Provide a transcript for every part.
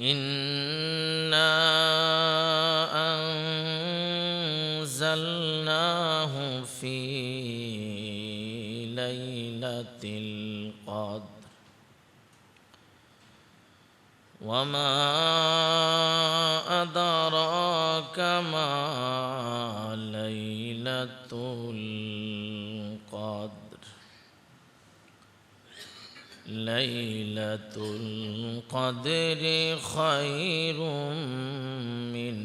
إنا أنزلناه في ليلة القدر وما أدراك ما ليلة القدر ليلة القدر خير من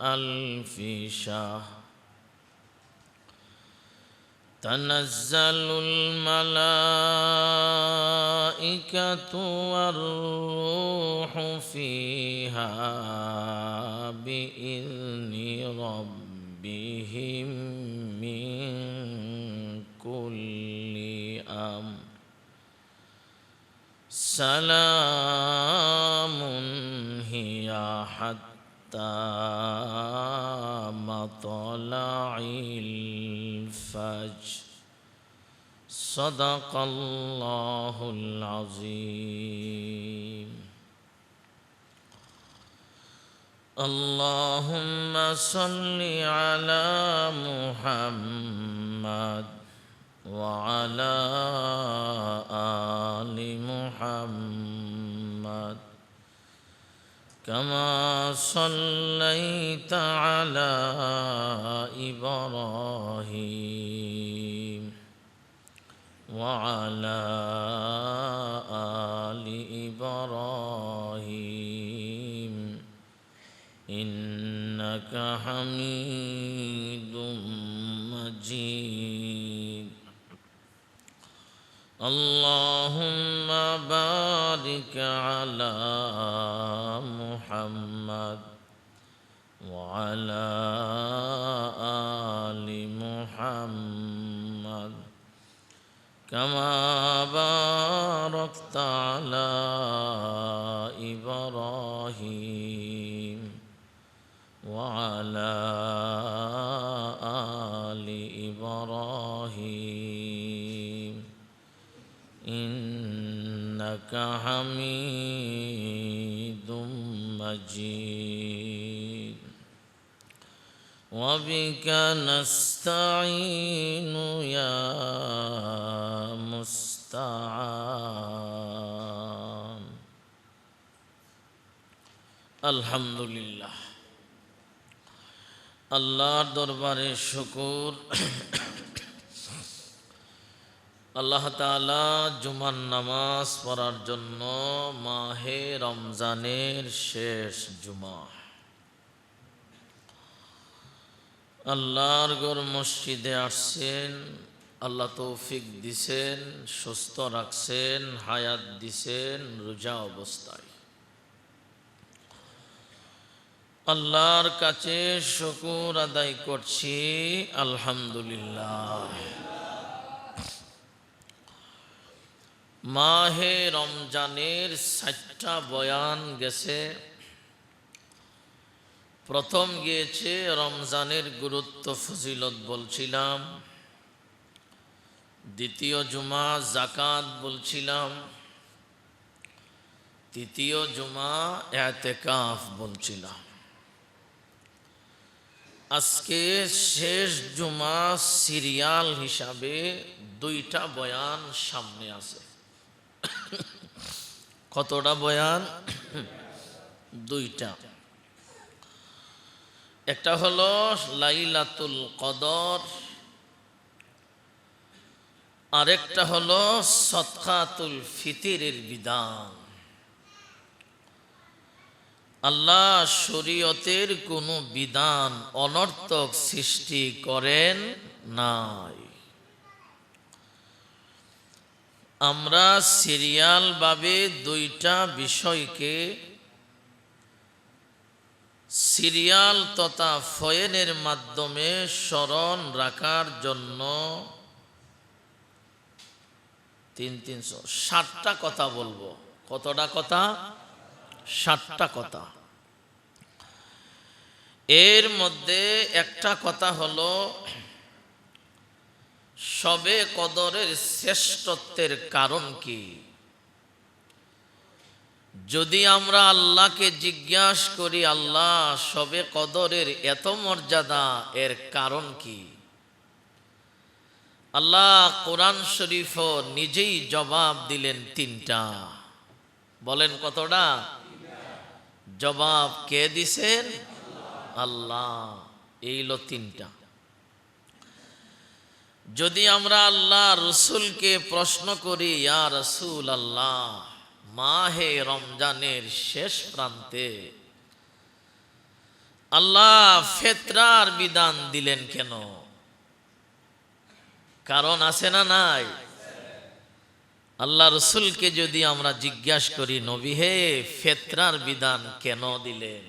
ألف شهر تنزل الملائكة والروح فيها بإذن ربهم من كل أمر سلام هي حتى مطلع الفجر صدق الله العظيم. اللهم صل على محمد وعلى آل محمد كما صليت على إبراهيم وعلى آل إبراهيم إنك حميد مجيد. اللهم بارك على محمد وعلى آل محمد كما باركت على إبراهيم وعلى آل إبراهيم إنك حميد مجيد. وبك نستعين يا مستعان. আলহামদুলিল্লাহ, আল্লাহর দরবারে শুকর। আল্লাহ তাআলা জুমার নামাজ পড়ার জন্য মাহে রমজানের শেষ জুমা আল্লাহর ঘর মসজিদে আসছেন। আল্লাহ তৌফিক দিছেন, সুস্থ রাখছেন, হায়াত দিছেন রোজা অবস্থায়। আল্লাহর কাছে শুকর আদায় করছি, আলহামদুলিল্লাহ। মাহে রমজানের 7টা বয়ান গেছে। প্রথম গিয়েছে রমজানের গুরুত্ব ফজিলত বলছিলাম, দ্বিতীয় জুমা যাকাত বলছিলাম, তৃতীয় জুমা ইতিকাফ বলছিলাম। আজকে শেষ জুমা সিরিয়াল হিসাবে 2টা বয়ান সামনে আছে। কতটা বয়ান? 2টা। একটা হলো লাইলাতুল কদর, আরেকটা হলো সদকাতুল ফিতরের বিধান। আল্লাহ শরীয়তের কোনো বিধান অনর্থক সৃষ্টি করেন নাই। আমরা সিরিয়ালভাবে 2টা বিষয়কে সিরিয়াল তথা ফয়েনের মাধ্যমে স্মরণ রাখার জন্য 7টা কথা বলবো। কতটা কথা? 7টা কথা। এর মধ্যে একটা কথা হলো শবে কদরের শ্রেষ্ঠত্বের কারণ কি? যদি আমরা আল্লাহকে জিজ্ঞাসা করি, আল্লাহ শবে কদরের এত মর্যাদা, এর কারণ কি? আল্লাহ কোরআন শরীফ নিজেই জবাব দিলেন তিনটা। বলেন কতটা? জবাব কে দিছেন? আল্লাহ। এইলো তিনটা। যদি আমরা আল্লাহ রসুলকে প্রশ্ন করি, ইয়া রসুল আল্লাহ, মাহে রমজানের শেষ প্রান্তে আল্লাহ ফিতরার বিধান দিলেন কেন? কারণ আছে না নাই? আল্লাহ রসুলকে যদি আমরা জিজ্ঞাসা করি, নবী হে ফিতরার বিধান কেন দিলেন?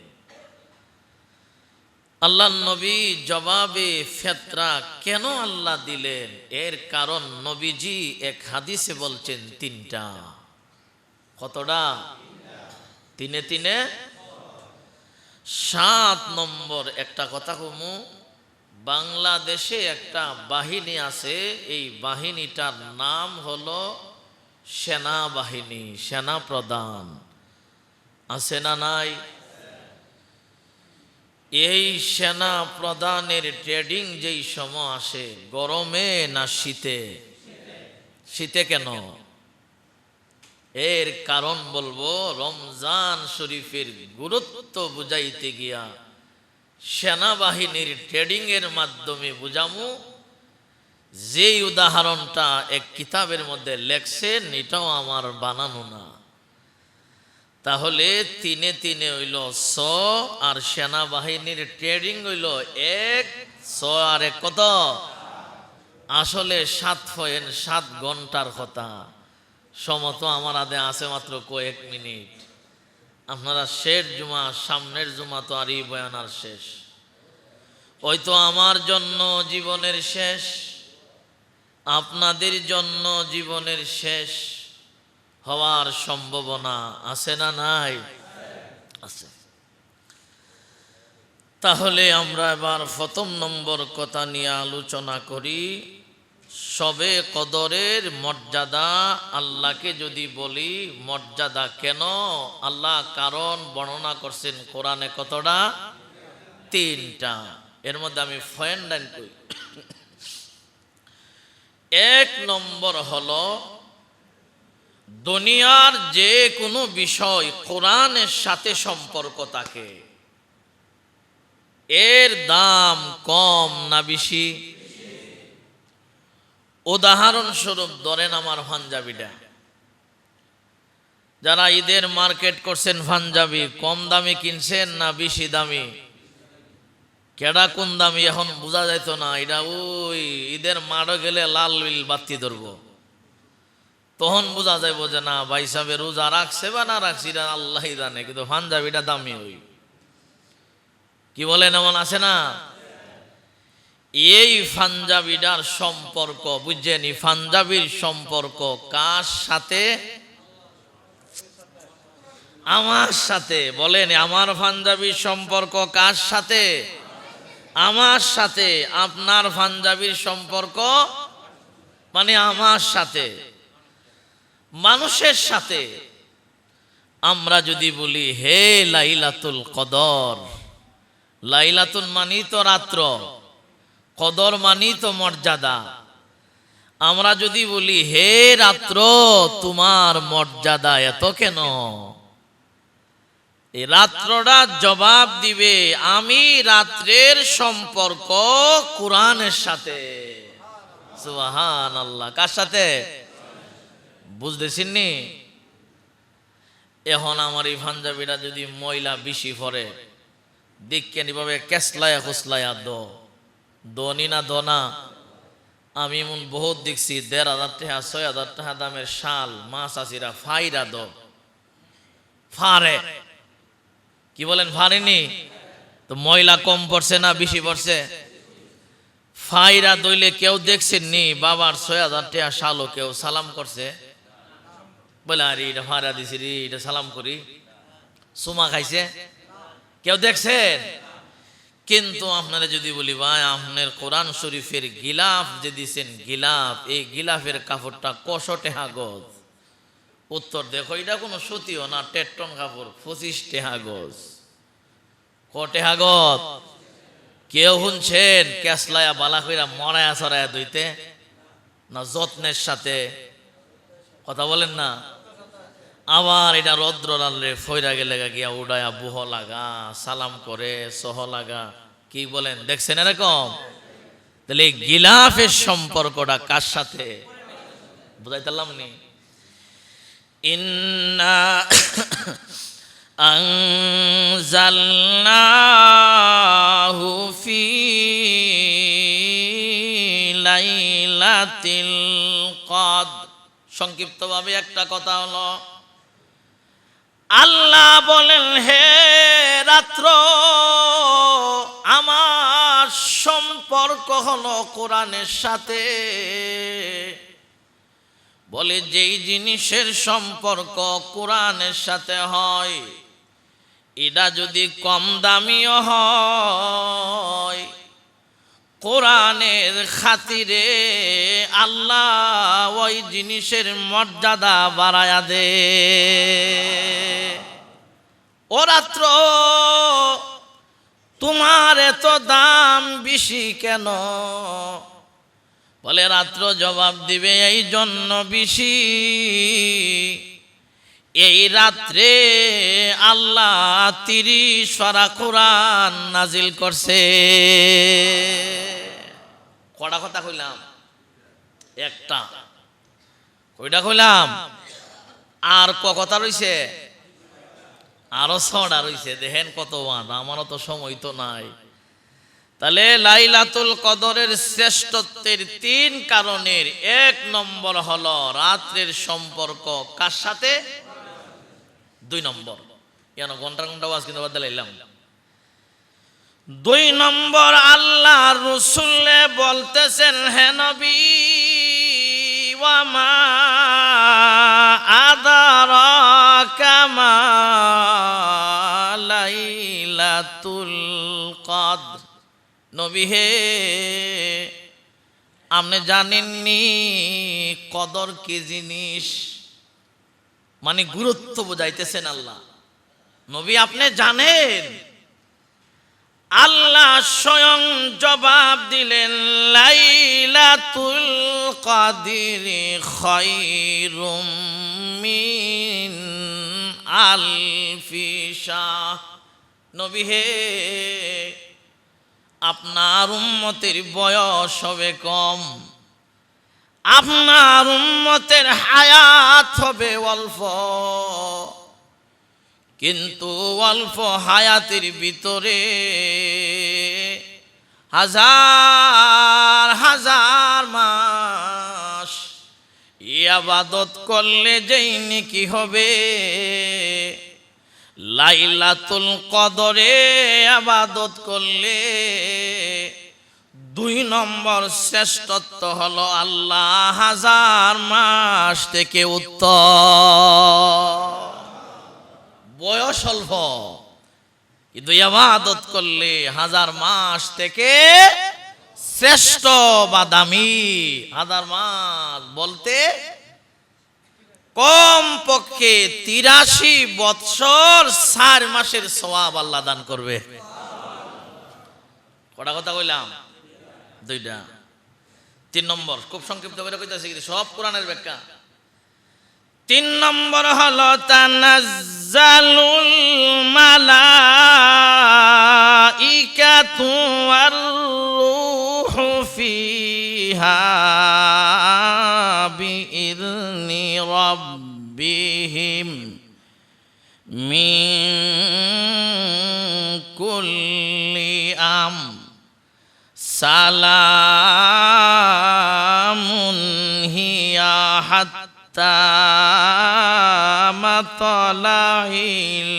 আল্লাহ নবী জবাবে ফিতরা কেন আল্লাহ দিলেন, এর কারণ নবীজি এক হাদিসে বলছেন তিনটা। কতটা? তিনে তিনে 7 নম্বর। একটা কথা কমু, বাংলাদেশে একটা বাহিনী আছে, এই বাহিনীটার নাম হলো সেনাবাহিনী, সেনা প্রধান। আছে না নাই? এই সেনা প্রধানের ট্রেডিং যেই সময় আসে, গরমে না শীতে? শীতে কেন? এর কারণ বলবো, রমজান শরীফের গুরুত্ব বুঝাইতে গিয়া সেনাবাহিনীর ট্রেডিং এর মাধ্যমে বুঝামু। যেই উদাহরণটা এক কিতাবের মধ্যে লেখছেন, এটাও আমার বানানো না। তাহলে তিনে তিনে হইল 100, আর সেনাবাহিনীর ট্রেডিং হইল 100 আর 1 কত? আসলে 7 ঘন্টার কথা। সমত আমার আদে আছে মাত্র কয়েক মিনিট। আপনারা শেষ জুমা, সামনের জুমা তো আর এই বয়ান আর শেষ। ওই তো আমার জন্য জীবনের শেষ, আপনাদের জন্য জীবনের শেষ হওয়ার সম্ভাবনা আছে না নাই? আছে। তাহলে আমরা এবার প্রথম নম্বর কথা নিয়ে আলোচনা করি। শবে কদরের মর্যাদা আল্লাহকে যদি বলি, মর্যাদা কেন? আল্লাহ কারণ বর্ণনা করছেন কোরআনে কতটা? 3টা। এর মধ্যে আমি পয়েন্ট করি। 1 নম্বর হলো, দুনিয়ার যে কোনো বিষয় কোরআনের সাথে সম্পর্ক থাকে, এর দাম কম না বেশি? উদাহরণস্বরূপ ধরেন আমার পাঞ্জাবিটা, যারা ঈদের মার্কেট করছেন পাঞ্জাবি কম দামে কিনছেন না বেশি দামি? কেডা কোন দামি এখন বোঝা যাইতো না। এটা ওই ঈদের মাঠে গেলে লাল বিল বাতি ধরবো, তখন বোঝা যাইব যে না ভাই সাহেব রোজা রাখছে বা না রাখছি এটা আল্লাহই জানে, কিন্তু পাঞ্জাবিটা দামি। ওই কি বলেন, এমন আছে না? এই পাঞ্জাবিটার সম্পর্ক বুঝছেন? পাঞ্জাবির সম্পর্ক কার সাথে? আমার সাথে। বলেন, আমার পাঞ্জাবির সম্পর্ক কার সাথে? আমার সাথে। আপনার পাঞ্জাবির সম্পর্ক মানে আমার সাথে, মানুষের সাথে। আমরা যদি বলি হে লাইলাতুল কদর, লাইলাতুল মানি তো রাত্র, কদর মানি তো মর্যাদা। আমরা যদি বলি হে রাত্র, তোমার মর্যাদা এত কেন? এই রাত্রটা জবাব দিবে, আমি রাত্রের সম্পর্ক কোরআনের সাথে। সুবহানাল্লাহ। কার সাথে? বুঝতেছেননি? এখন আমার এই পাঞ্জাবিটা যদি ময়লা বেশি পরে, দেখকেন এভাবে কেসলায়া খুসলায়া দনি না দনা। আমি এমন বহুত দেখছি 1500 টাকা 6000 টাকা দামের শাল মাছ আসিরা ফাইরা ফারে। কি বলেন, ফারেনি? তো ময়লা কম পড়ছে না বেশি পড়ছে? ফাইরা দইলে কেউ দেখছেন নি বাবার 6000 টাকা শালও কেউ সালাম করছে? বলে আরে এটা ফারা দিছি রে, এটা সালাম করি। সুমা খাইছে? কেউ দেখছেন? কিন্তু আপনারা যদি বলি ভাই আপনার কোরআন শরীফের গিলাফ যে দিছেন, গিলাফ, এই গিলাফের কাপড়টা 100 টাকা গজ, উত্তর দেখো, এটা কোনো সতীও না, টেট্টন কাপড়, 25 টেহা গজ। কটেহা গজ? কেউ শুনছেন ক্যাসলায়া বালা কইরা মরায়া সরায়া ধুইতে? না যত্নের সাথে? কথা বলেন না। আবার এটা রৌদ্র রানলে ফইরা গেলে গিয়া উড়ায়া বুহ লাগা, সালাম করে সহ লাগা, কি বলেন দেখছেন এরকম? তাহলে এই গিলাফের সম্পর্কটা কার সাথে বুঝাইতাম নি? ইন্না আনজালনাহু ফি লাইলাতিল কদর। সংক্ষিপ্তভাবে একটা কথা হলো, আল্লাহ বলেন, হে রাত্র, আমার সম্পর্ক হলো কোরআনের সাথে। বলে যেই জিনিসের সম্পর্ক কোরআনের সাথে হয়, এটা যদি কম দামিও হয়, কোরআনের খাতিরে আল্লাহ ওই জিনিসের মর্যাদা বাড়ায়া দে। ও রাত্র, তোমার এত দাম বেশি কেন? বলে রাত্র জবাব দিবে, এই জন্য বেশি, এই রাত্রে আল্লাহ 30 পারা কোরআন নাজিল করছে। কটা কথা কইলাম? একটা। কয়টা কইলাম? আর কথা রইছে? আরো 6টা রইছে। দেখেন কত ওয়ান, আমারও তো সময় তো নাই। তাহলে লাইলাতুল কদরের শ্রেষ্ঠত্বের 3 কারণের 1 নম্বর হলো রাত্রের সম্পর্ক কার সাথে? 2 নম্বর, কেন ঘন্টা ঘন্টা ওয়াজ কিন্তু বাদ দিলাম। 2 নম্বর, আল্লাহ রাসূল বলতেছেন, হে নবী, ওয়া মা আদরাকা মা লাইলাতুল কদর। নবী হে, আপনি জানেননি কদর কি জিনিস? মানে গুরুত্ব বুঝাইতেছেন আল্লাহ। নবী আপনি জানেন? আল্লাহ স্বয়ং জবাব দিলেন, লাইলাতুল কদরি খায়রুম মিন আলফি শাহর। নবী হে, আপনার উম্মতের বয়স হবে কম, আপনার উম্মতের হায়াত হবে অল্প, কিন্তু অল্প হায়াতের ভিতরে হাজার হাজার মাস ইবাদত করলে যেই নেকি হবে, লাইলাতুল কদরে ইবাদত করলে 2 নম্বর শ্রেষ্ঠত্ব হলো আল্লাহ 1000 মাস থেকে উত্তম। বয়স অল্প, কিন্তু ইবাদত করলে 1000 মাস থেকে শ্রেষ্ঠ বা দামি। 1000 মাস বলতে কম পক্ষে 83 বৎসর 4 মাসের সওয়াব আল্লাহ দান করবে। কটা কথা কইলাম? 2টা। 3 নম্বর, খুব সংক্ষিপ্ত করে কইতাছি, সব কোরআনের ব্যাখ্যা। 3 নম্বর হলো তানাজ্জালুল মালাইকাতু ওয়ার রূহু ফিহা বিইذনি রাব্বিহিম মিন কুল্লি সালামুন হিয়া হাত্তা মাতলাইল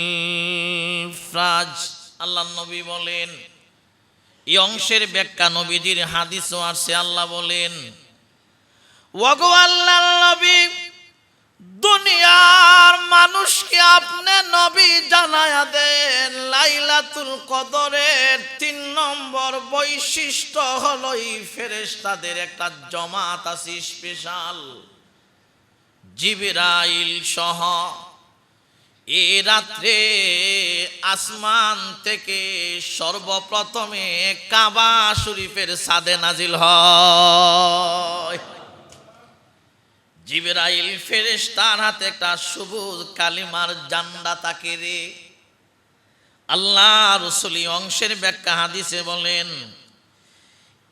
ফাজ। আল্লাহর নবী বলেন, এই অংশের ব্যাখ্যা নবীজির হাদিসও আছে। আল্লাহ বলেন, ওগো আল্লাহর নবী, দুনিয়ার মানুষকে আপনি নবী জানায়া দেন, লাইলাতুল কদরের 3 নম্বর বৈশিষ্ট্য হলো এই ফেরেশতাদের একটা জমাত আছে স্পেশাল, জিবরাইল সহ এ রাত্রে আসমান থেকে সর্বপ্রথমে কাবা শরীফের ছাদে নাজিল হয়। জিবরাইল ফেরেশতার হাতে একটা সবুজ কালিমার জান্ডা তাকে রে। আল্লাহ রাসূলি অংশের ব্যাখ্যা হাদিসে বলেন,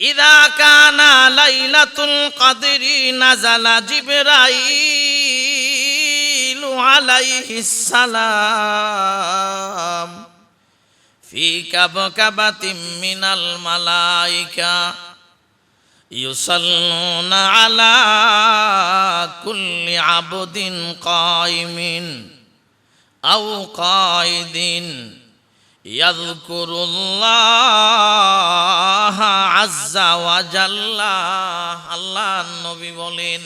ইদা কানা লাইলাতুল কদরি নাজালা জিবরাইল আলাইহিস সালাম ফি কাবকাবাতিন মিনাল মালাইকা ইউসাল্লুনা আলা কুল্লি আবদিন কাইমিন আও কাইদিন ইয়াযকুরুল্লাহ আযজা ওয়া জাল্লা। আল্লাহর নবী বলেন,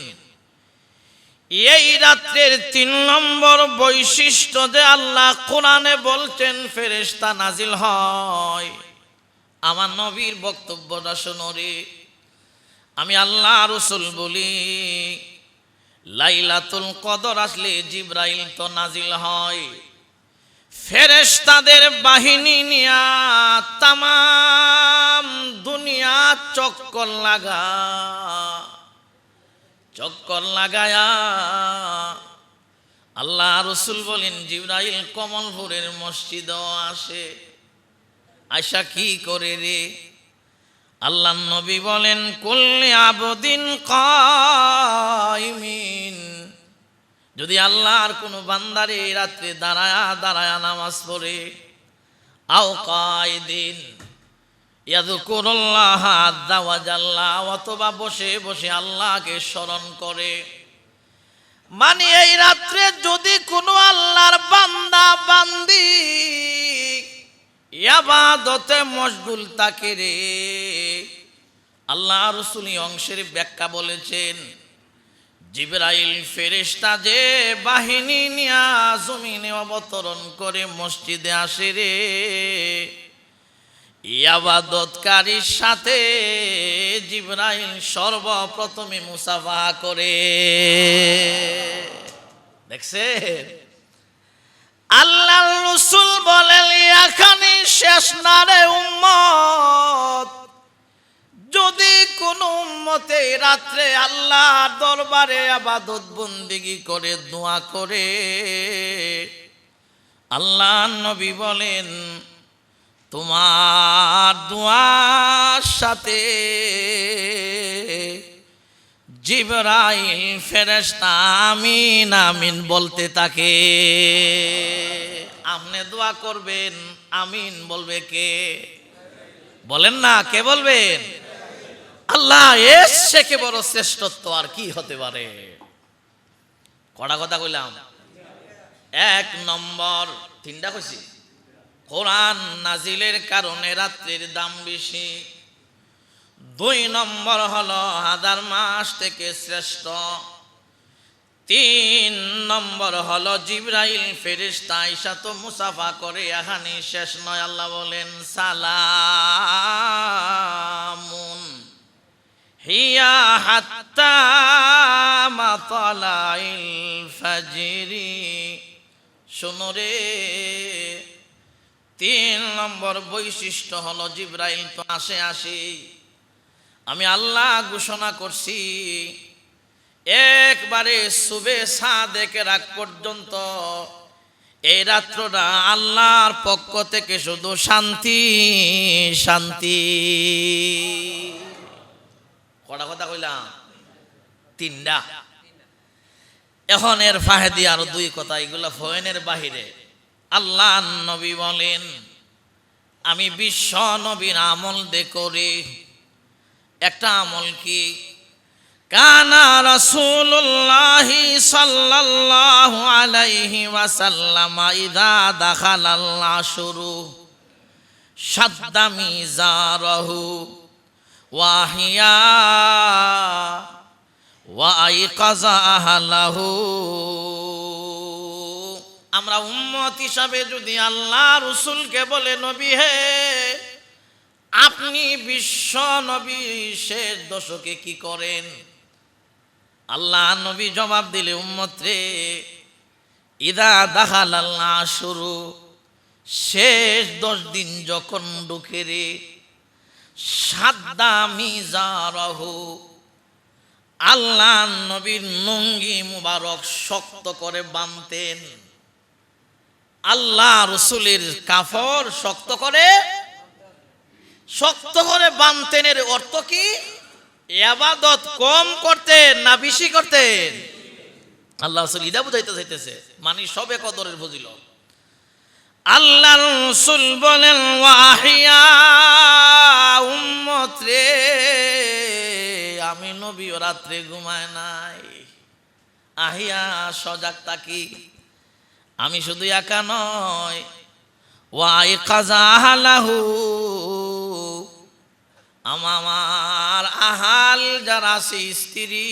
এই রাত্রের ৩ নম্বর বৈশিষ্ট্য যে আল্লাহ কোরআনে বলছেন ফেরেশতা নাজিল হয়। আমার নবীর বক্তব্যটা শোনো রে। আমি আল্লাহ রাসূল বলি, লাইলাতুল কদর আসলে জিবরাইল তো নাজিল হয়। ফেরেশতাদের বাহিনী নিয়া তামাম দুনিয়া চক্কর লাগায়া আল্লাহ রাসূল বলেন জিবরাইল কমলপুরের মসজিদেও আসে। আয়সা কি করে রে? আল্লাহ নবী বলেন, কুল্লি আবদিন কাইমিন, যদি আল্লাহর কোনো বান্দারে এই রাত্রে দাঁড়ায়া নামাজ পড়ে, আও কায়দিন ইয়াযকুরুল্লাহ আযজা ওয়া জাল্লা, অথবা বসে বসে আল্লাহকে স্মরণ করে। মানে এই রাত্রে যদি কোনো আল্লাহর বান্দা বান্দি ইবাদতে মশগুল থাকে রে, আল্লাহ রাসূলি অংশের ব্যাখ্যা বলেছেন, জিবরাইল ফেরেশতা যে বাহিনী নিয়া জমিনে অবতরণ করে মসজিদে আসে রে, ইবাদতকারীর সাথে জিবরাইল সর্বপ্রথমে মুসাফা করে। দেখছেন? আল্লাহর রাসূল বলেন, এখানে শেষ না রে উম্মত। যদি কোন উম্মতে রাত্রে আল্লাহর দরবারে ইবাদত বন্দেগী করে দোয়া করে, আল্লাহর নবী বলেন তোমার দোয়ার সাথে জিবরাইল ফেরেশতা আমিন আমিন বলতে থাকে। আপনি দোয়া করবেন, আমিন বলবে কে? বলেন না, কে বলবেন? আল্লাহ। এর থেকে বড় শ্রেষ্ঠত্ব আর কি হতে পারে? কড়া কথা কইলাম। ১ নম্বর, ৩টা কইছি, কোরআন নাজিলের কারণে রাত্রির দাম বেশি। ২ নম্বর হলো হাজার মাস থেকে শ্রেষ্ঠ। ৩ নম্বর হলো জিবরাইল ফেরেশতা আইসা তো মুসাফা করে, এখানে শেষ নয়। আল্লাহ বলেন সালামুন হিয়া হাত্তা মাতালাইল ফাজরি। শোনো রে, ৩ নম্বর বৈশিষ্ট্য হলো জিবরাইল তো আসে। আমি আল্লাহ ঘোষণা করছি, একবারে সুবে সাদেকের আগ পর্যন্ত এই রাত্রটা আল্লাহর পক্ষ থেকে শুধু শান্তি শান্তি। কটা কথা কইলাম? ৩টা। এখন এর ফাহেদি আরো 2 কথা, এগুলা ফয়েনের বাহিরে। আল্লাহ নবী বলেন, আমি বিশ্ব নবীর আমল করি। একটা আমল কি? কানা রাসূলুল্লাহি সাল্লাল্লাহু আলাইহি ওয়াসাল্লাম ইযা দাখালাল আশরু শাদ্দা মিজারাহু ওয়াহিয়া ওয়া আইকাযা আহলাহু। আমরা উম্মত হিসাবে যদি আল্লাহ রাসূলকে বলে, নবী হে, আপনি বিশ্ব নবী শেষ দশকে কি করেন? আল্লাহ নবী জবাব দিলে, উম্মত রে, ইদা দাখাল আল্লাহ শুরু, শেষ 10 দিন যখন ঢুকে রে, সাদ্দা মিজারাহু, আল্লাহ নবীর লুঙ্গি মুবারক শক্ত করে বাঁধতেন। আল্লাহ রসুলের কাফর শক্ত করে বাঁধতেন। এর অর্থ কি? ইবাদত কম করতেন না বেশি করতেন? আল্লাহ রসুল ইদা বুঝাইতে চাইতেছে, মানে সবে কদরের ফজিলত। আল্লাহ রসুল বলেন, ওয়াহিয়া উম্মত রে, আমি নবী রাত্রে ঘুমায় নাই, আহিয়া সজাগ থাকি। আমি শুধু একা নয়, ওয়াই কাজা আহলাহু, আমার আহাল যারা আছে স্ত্রী,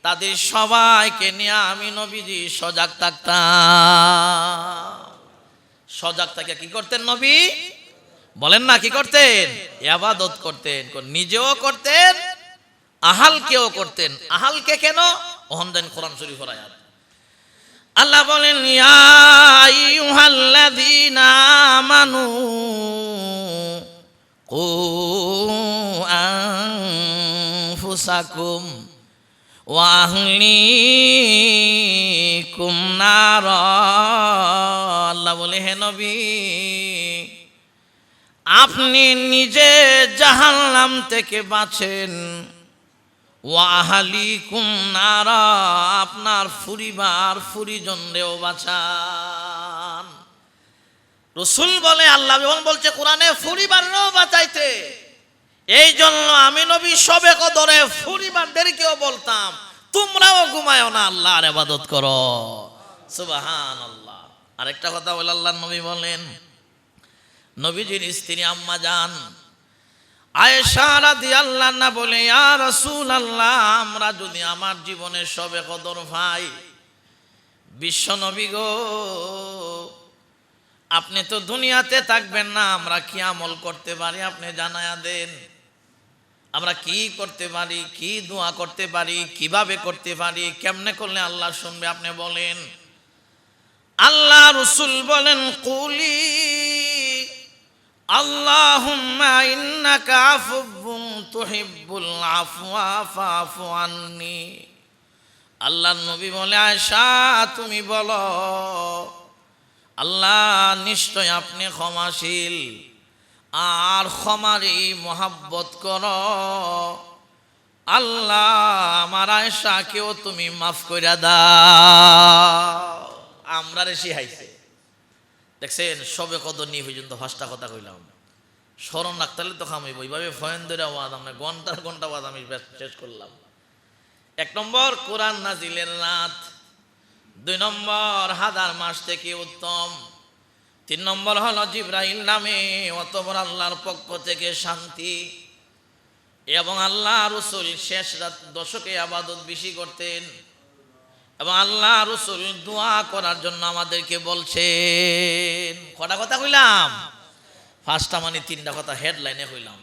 তাদের সবাইকে নিয়ে আমি নবীজি সজাগ থাকতাম। সজাগ থাকে কি করতেন নবী? বলেন না, কি করতেন? ইবাদত করতেন, নিজেও করতেন, আহালকেও করতেন। আহালকে কেন? ওহন কোরআন শরীফের আয়াত। আল্লাহ বলেন, ইয়া আইয়ুহাল্লাযীনা আমানু কু আনফুসাকুম ওয়া আহলিকুম নারা। আল্লাহ বলে, হে নবী, আপনি নিজে জাহান্নাম থেকে বাঁচেন, ওয়া আহলিকুম নারা, আপনার পরিবার পরিজনরেও বাঁচান। রাসূল বলে, আল্লাহ বলছে কোরআনে, পরিবারও বাঁচাইতে। এই জন্য আমি নবী সবে কদরে পরিবারদেরকেও বলতাম, তোমরাও ঘুমায়ও না, আল্লাহর ইবাদত করো। সুবহানাল্লাহ। আরেকটা কথা বলে আল্লাহর নবী বলেন, নবীজির স্ত্রী আম্মা জান আয়েশা রাদিয়াল্লাহু আনহা বলে, ইয়া রাসূলুল্লাহ, আমরা যদি আমার জীবনে সবে কদর পাই, বিশ্ব নবী গো, আপনি তো দুনিয়াতে থাকবেন না, আমরা কি আমল করতে পারি আপনি জানায়া দেন। আমরা কি করতে পারি, কি দোয়া করতে পারি, কিভাবে করতে পারি, কেমনে করলে আল্লাহ শুনবে আপনি বলেন। আল্লাহ রাসূল বলেন, কুলি আল্লাহুম্মা ইন্নাকা আফুউন তুহিব্বুল আফওয়া ফাফু আন্নি। আল্লাহ নবী বলে, আয়েশা তুমি বলো, আল্লাহ নিশ্চয় আপনি ক্ষমাশীল, আর ক্ষমারই মহাব্বত করো। আল্লাহ আমার আয়েশাকেও তুমি মাফ কইরা দাও। আমরা রে শিখাইছে। দেখছেন, সবে কদর নিয়ে পর্যন্ত 5টা কথা কইলাম। স্মরণ রাখতে তো খামাইব, এইভাবে ফয়েন ধরে আওয়াজ আমরা ঘন্টার ঘন্টা আওয়াজ আমি শেষ করলাম। 1 নম্বর, কোরআন নাজিলের রাত। 2 নম্বর, হাজার মাস থেকে উত্তম। 3 নম্বর হলো জিবরাইল নামে অতঃপর আল্লাহর পক্ষ থেকে শান্তি। এবং আল্লাহ রাসূল শেষ রাত দশকে ইবাদত বেশি করতেন, এবং আল্লাহ রাসূল দোয়া করার জন্য আমাদেরকে বলছেন। কটা কথা কইলাম? 5টা মানে 3টা কথা হেডলাইনে কইলাম।